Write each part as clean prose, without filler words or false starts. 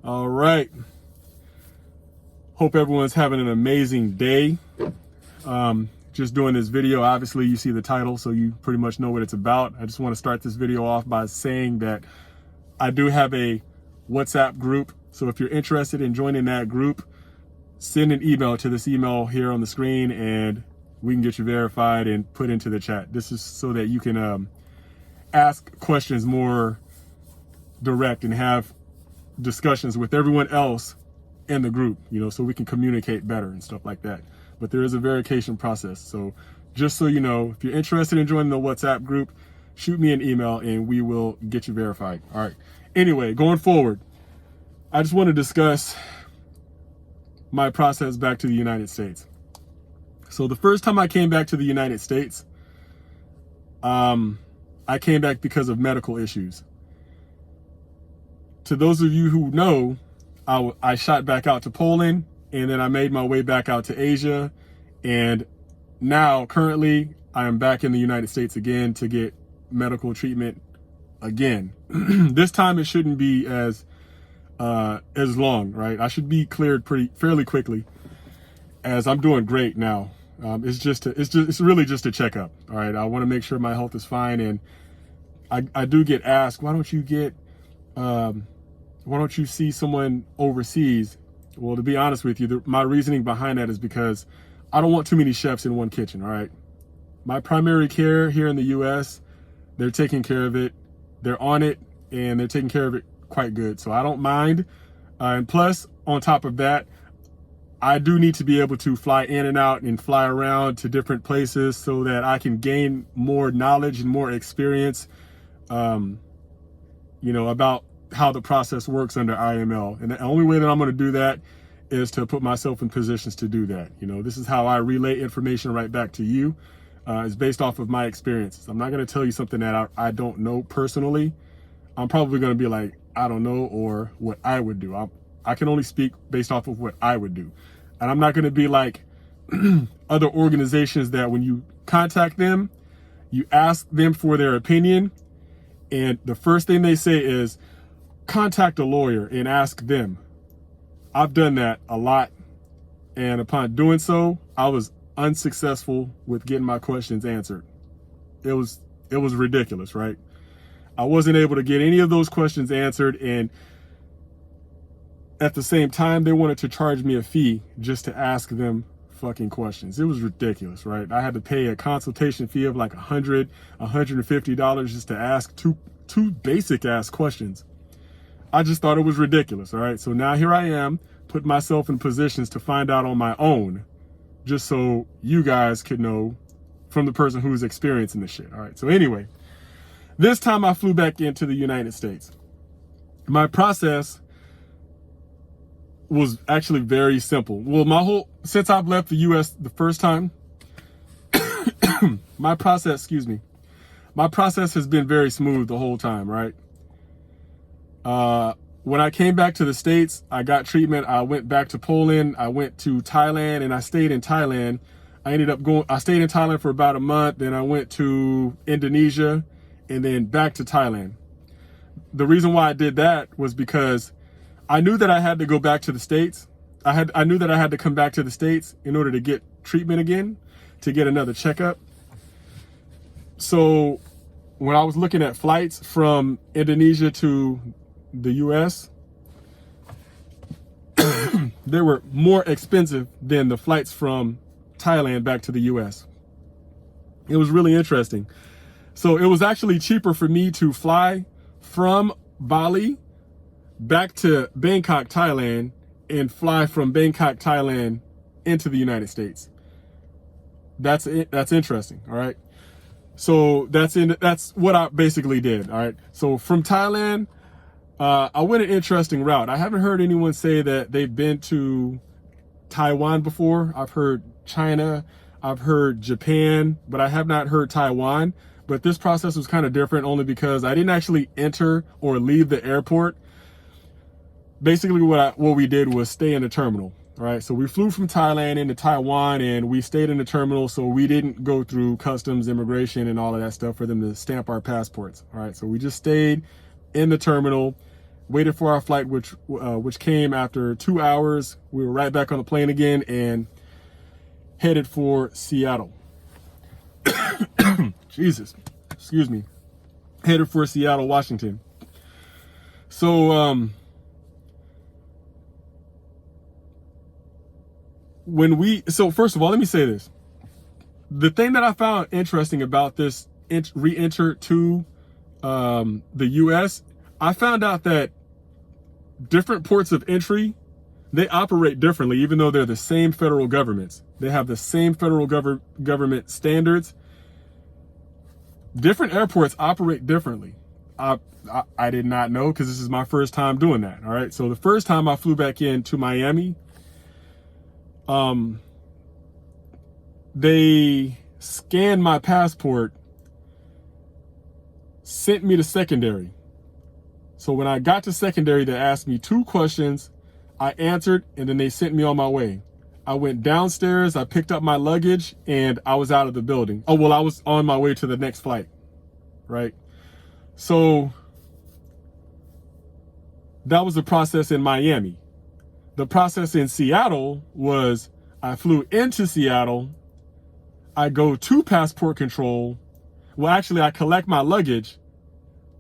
All right. Hope everyone's having an amazing day. Just doing this video, obviously you see the title, so you pretty much know what it's about. I just want to start this video off by saying that I do have a WhatsApp group. So if you're interested in joining that group, send an email to this email here on the screen and we can get you verified and put into the chat. This is so that you can ask questions more direct and have discussions with everyone else in the group, so we can communicate better and stuff like that. But there is a verification process. So just so you know, if you're interested in joining the WhatsApp group, shoot me an email and we will get you verified. All right. Anyway, going forward, I just want to discuss my process back to the United States. So the first time I came back to the United States, I came back because of medical issues. To those of you who know, I shot back out to Poland and then I made my way back out to Asia. And now currently I am back in the United States again to get medical treatment again. This time it shouldn't be as long, right? I should be cleared fairly quickly, as I'm doing great now. It's really just a checkup. All right. I want to make sure my health is fine. And I do get asked, why don't you see someone overseas? Well, to be honest with you, my reasoning behind that is because I don't want too many chefs in one kitchen. All right. My primary care here in the US, they're taking care of it. They're on it and they're taking care of it quite good. So I don't mind. And plus, on top of that, I do need to be able to fly in and out and fly around to different places so that I can gain more knowledge and more experience, about how the process works under IML. And the only way that I'm going to do that is to put myself in positions to do that. This is how I relay information right back to you. It's based off of my experiences. I'm not going to tell you something that I don't know personally. I'm probably going to be like, I don't know, or what I would do. I can only speak based off of what I would do. And I'm not going to be like other organizations that when you contact them, you ask them for their opinion. And the first thing they say is, contact a lawyer and ask them. I've done that a lot. And upon doing so, I was unsuccessful with getting my questions answered. It was ridiculous, right? I wasn't able to get any of those questions answered. And at the same time, they wanted to charge me a fee just to ask them fucking questions. It was ridiculous, right? I had to pay a consultation fee of like $100, $150 just to ask two basic ass questions. I just thought it was ridiculous. All right. So now here I am, put myself in positions to find out on my own, just so you guys could know from the person who's experiencing this shit. All right. So anyway, this time I flew back into the United States. My process was actually very simple. Well, since I've left the US the first time, my process has been very smooth the whole time, right? When I came back to the States, I got treatment. I went back to Poland. I went to Thailand and I stayed in Thailand. I stayed in Thailand for about a month. Then I went to Indonesia and then back to Thailand. The reason why I did that was because I knew that I had to go back to the States. I knew that I had to come back to the States in order to get treatment again, to get another checkup. So when I was looking at flights from Indonesia to the US, they were more expensive than the flights from Thailand back to the US. It was really interesting. So it was actually cheaper for me to fly from Bali back to Bangkok, Thailand, and fly from Bangkok, Thailand into the United States. That's interesting. All right. So that's what I basically did. All right. So from Thailand, I went an interesting route. I haven't heard anyone say that they've been to Taiwan before. I've heard China, I've heard Japan, but I have not heard Taiwan. But this process was kind of different only because I didn't actually enter or leave the airport. Basically what we did was stay in the terminal. All right. So we flew from Thailand into Taiwan and we stayed in the terminal. So we didn't go through customs, immigration and all of that stuff for them to stamp our passports. All right. So we just stayed in the terminal. waited for our flight, which came after 2 hours. We were right back on the plane again and headed for Seattle. Jesus, excuse me. Headed for Seattle, Washington. So so first of all, let me say this. The thing that I found interesting about this re-enter to the US, I found out that different ports of entry, they operate differently, even though they're the same federal governments. They have the same federal government standards. Different airports operate differently. I did not know, because this is my first time doing that. All right. So the first time I flew back into Miami, they scanned my passport, sent me to secondary. So when I got to secondary, they asked me 2 questions. I answered, and then they sent me on my way. I went downstairs, I picked up my luggage, and I was out of the building. Oh, well, I was on my way to the next flight, right? So that was the process in Miami. The process in Seattle was I flew into Seattle, I go to passport control. Well, actually, I collect my luggage,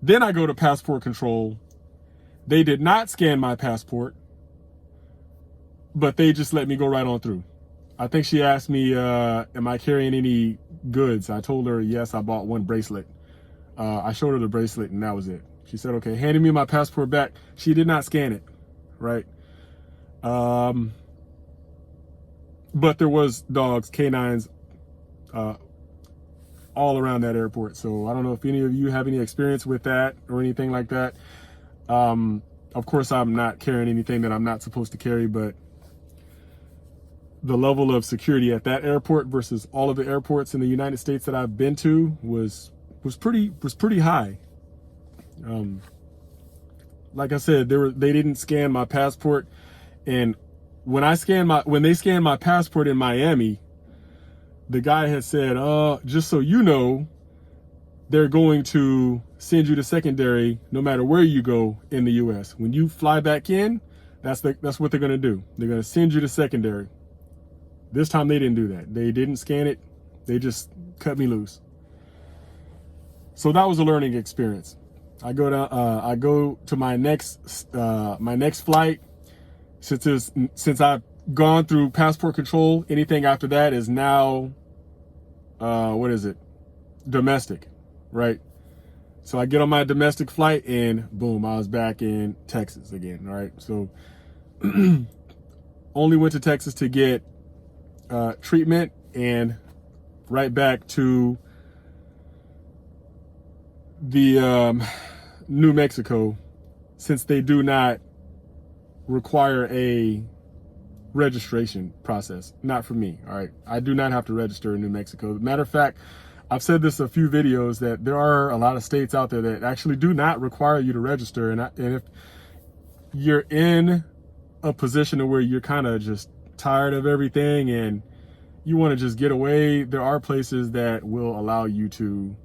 then I go to passport control. They did not scan my passport, but they just let me go right on through. I think she asked me, am I carrying any goods? I told her, yes, I bought 1 bracelet. I showed her the bracelet, and that was it. She said, okay, handed me my passport back. She did not scan it, right? But there was dogs, canines, all around that airport. So I don't know if any of you have any experience with that or anything like that. Of course, I'm not carrying anything that I'm not supposed to carry, but the level of security at that airport versus all of the airports in the United States that I've been to was pretty high. Like I said, they didn't scan my passport, and when they scanned my passport in Miami, the guy had said, just so you know, they're going to send you to secondary no matter where you go in the US. When you fly back in, that's what they're going to do. They're going to send you to secondary. This time they didn't do that. They didn't scan it. They just cut me loose. So that was a learning experience. I go to my next flight. Since I've gone through passport control, anything after that is now, domestic, right? So I get on my domestic flight, and boom, I was back in Texas again. All right. So only went to Texas to get treatment, and right back to the New Mexico, since they do not require a registration process. Not for me. All right. I do not have to register in New Mexico. Matter of fact, I've said this a few videos that there are a lot of states out there that actually do not require you to register. And if you're in a position where you're kind of just tired of everything and you want to just get away, there are places that will allow you to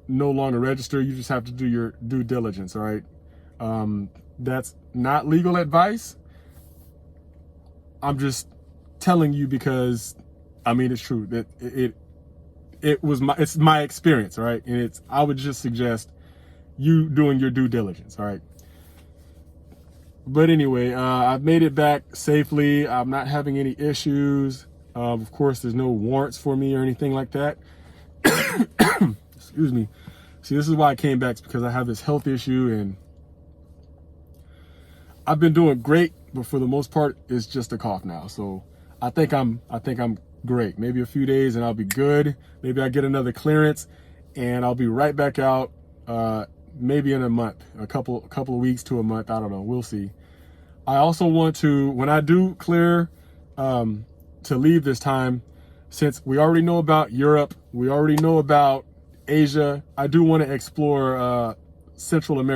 no longer register. You just have to do your due diligence. All right. That's not legal advice. I'm just telling you because, I mean, it's true that it's my experience. All right. And I would just suggest you doing your due diligence. All right. But anyway, I've made it back safely. I'm not having any issues. Of course, there's no warrants for me or anything like that. Excuse me. See, this is why I came back, because I have this health issue, and I've been doing great, but for the most part, it's just a cough now. So I think I'm great. Maybe a few days and I'll be good. Maybe I get another clearance and I'll be right back out. Maybe in a month, a couple of weeks to a month. I don't know. We'll see. I also want to, when I do clear to leave this time, since we already know about Europe, we already know about Asia, I do want to explore Central and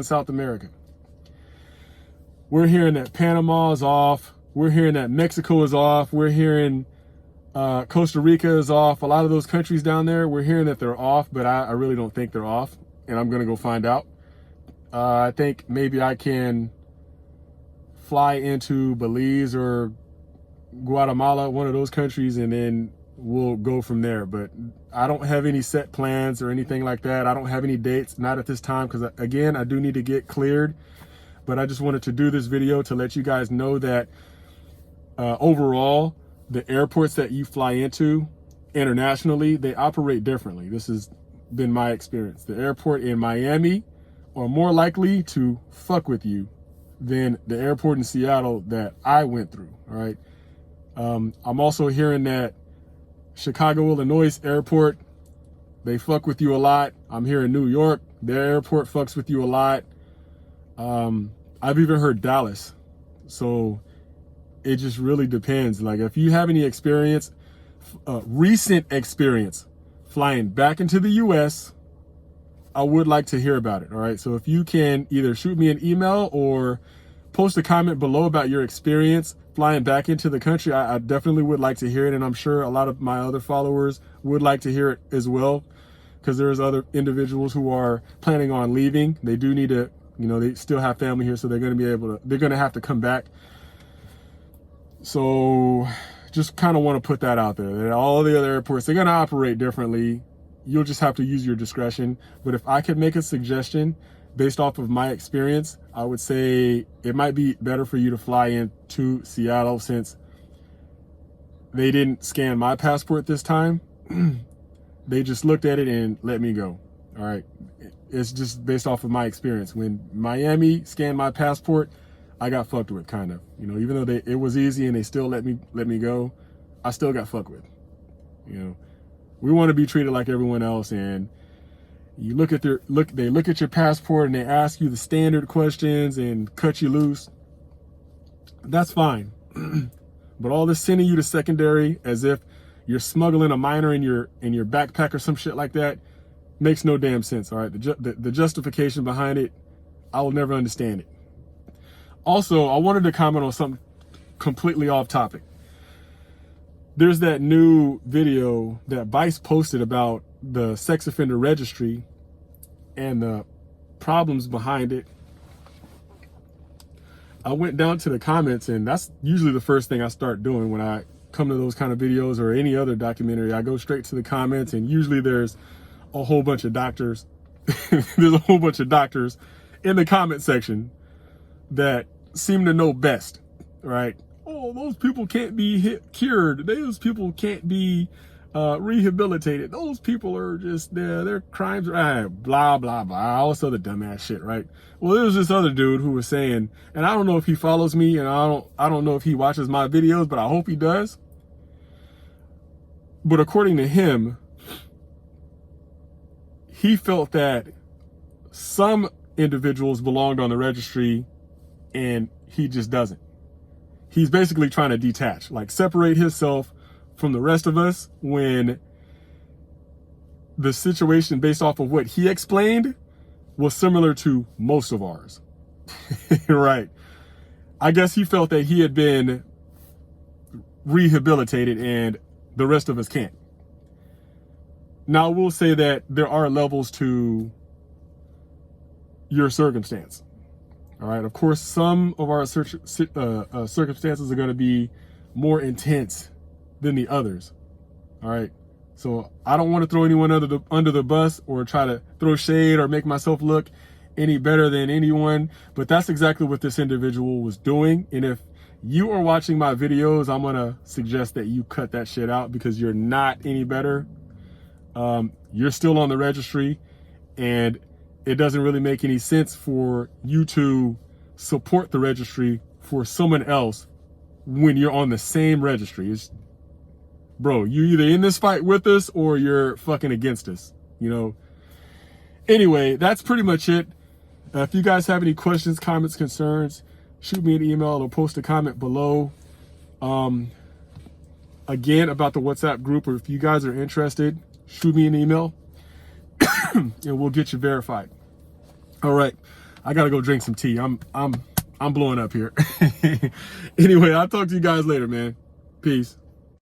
South America. We're hearing that Panama is off. We're hearing that Mexico is off. We're hearing Costa Rica is off. A lot of those countries down there, we're hearing that they're off, but I really don't think they're off. And I'm going to go find out. I think maybe I can fly into Belize or Guatemala, one of those countries, and then we'll go from there. But I don't have any set plans or anything like that. I don't have any dates, not at this time, because again, I do need to get cleared. But I just wanted to do this video to let you guys know that overall, the airports that you fly into internationally, they operate differently. This has been my experience. The airport in Miami are more likely to fuck with you than the airport in Seattle that I went through. All right. I'm also hearing that Chicago, Illinois airport, they fuck with you a lot. I'm here in New York, their airport fucks with you a lot. I've even heard Dallas. So it just really depends. Like if you have any experience, recent experience flying back into the US, I would like to hear about it. All right. So if you can either shoot me an email or post a comment below about your experience flying back into the country, I definitely would like to hear it. And I'm sure a lot of my other followers would like to hear it as well, because there's other individuals who are planning on leaving. They do need to, you know, they still have family here, so they're going to have to come back. So just kind of want to put that out there, that all the other airports, they're going to operate differently. You'll just have to use your discretion. But if I could make a suggestion based off of my experience, I would say it might be better for you to fly into Seattle, since they didn't scan my passport this time. They just looked at it and let me go. All right. It's just based off of my experience. When Miami scanned my passport, I got fucked with, kind of. You know, even though it was easy and they still let me go, I still got fucked with. You know, we want to be treated like everyone else, and you they look at your passport and they ask you the standard questions and cut you loose. That's fine. But all this sending you to secondary as if you're smuggling a minor in your backpack or some shit like that makes no damn sense. All right, the justification behind it, I will never understand it. Also, I wanted to comment on something completely off topic. There's that new video that Vice posted about the sex offender registry and the problems behind it. I went down to the comments, and that's usually the first thing I start doing when I come to those kind of videos or any other documentary. I go straight to the comments, and usually there's a whole bunch of doctors. There's a whole bunch of doctors in the comment section that seem to know best, right? Oh, those people can't be cured. Those people can't be rehabilitated. Those people are just, their crimes are blah, blah, blah, all this other dumbass shit, right? Well, there was this other dude who was saying, and I don't know if he follows me, and I don't know if he watches my videos, but I hope he does. But according to him, he felt that some individuals belonged on the registry and he just doesn't. He's basically trying to detach, like separate himself from the rest of us, when the situation based off of what he explained was similar to most of ours. Right. I guess he felt that he had been rehabilitated and the rest of us can't. Now, I will say that there are levels to your circumstance. All right. Of course, some of our circumstances are going to be more intense than the others. All right. So I don't want to throw anyone under the bus or try to throw shade or make myself look any better than anyone. But that's exactly what this individual was doing. And if you are watching my videos, I'm going to suggest that you cut that shit out, because you're not any better. You're still on the registry, and it doesn't really make any sense for you to support the registry for someone else when you're on the same registry. Bro, you either in this fight with us or you're fucking against us, you know? Anyway, that's pretty much it. If you guys have any questions, comments, concerns, shoot me an email or post a comment below. Again, about the WhatsApp group, or if you guys are interested, shoot me an email and we'll get you verified. All right. I got to go drink some tea. I'm blowing up here. Anyway, I'll talk to you guys later, man. Peace.